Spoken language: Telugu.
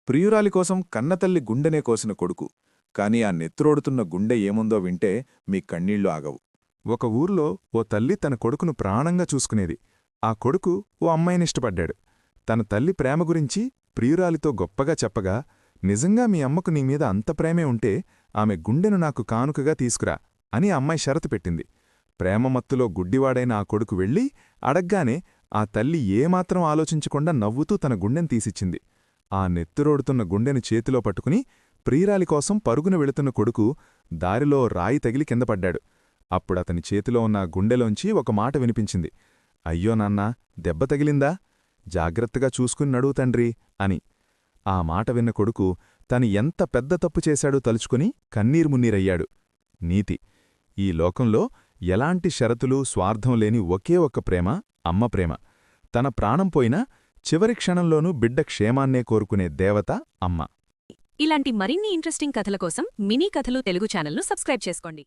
ప్రియురాలి కోసం కన్నతల్లి గుండెనే కోసిన కొడుకు. కాని ఆ నెత్తురోడుతున్న గుండె ఏముందో వింటే మీ కన్నీళ్లు ఆగవు. ఒక ఊర్లో ఓ తల్లి తన కొడుకును ప్రాణంగా చూసుకునేది. ఆ కొడుకు ఓ అమ్మాయినిష్టపడ్డాడు. తన తల్లి ప్రేమ గురించి ప్రియురాలితో గొప్పగా చెప్పగా, నిజంగా మీ అమ్మకు నీమీద అంత ప్రేమే ఉంటే ఆమె గుండెను నాకు కానుకగా తీసుకురా అని అమ్మాయి షరతు పెట్టింది. ప్రేమమత్తులో గుడ్డివాడైన ఆ కొడుకు వెళ్ళి అడగ్గానే ఆ తల్లి ఏమాత్రం ఆలోచించకుండా నవ్వుతూ తన గుండెను తీసిచ్చింది. ఆ నెత్తురోడుతున్న గుండెను చేతిలో పట్టుకుని ప్రియురాలి కోసం పరుగున వెళుతున్న కొడుకు దారిలో రాయి తగిలి కిందపడ్డాడు. అప్పుడతని చేతిలో ఉన్న గుండెలోంచి ఒక మాట వినిపించింది. అయ్యో నాన్నా, దెబ్బ తగిలిందా? జాగ్రత్తగా చూసుకుని నడువు తండ్రి అని. ఆ మాట విన్న కొడుకు తను ఎంత పెద్ద తప్పు చేశాడో తలుచుకుని కన్నీర్మున్నీరయ్యాడు. నీతి: ఈ లోకంలో ఎలాంటి షరతులు స్వార్థం లేని ఒకే ఒక్క ప్రేమ అమ్మ ప్రేమ. తన ప్రాణం పోయినా చివరి క్షణంలోనూ బిడ్డ క్షేమాన్నే కోరుకునే దేవత అమ్మ. ఇలాంటి మరిన్ని ఇంట్రెస్టింగ్ కథల కోసం మినీ కథలు తెలుగు ఛానల్ను సబ్స్క్రైబ్ చేసుకోండి.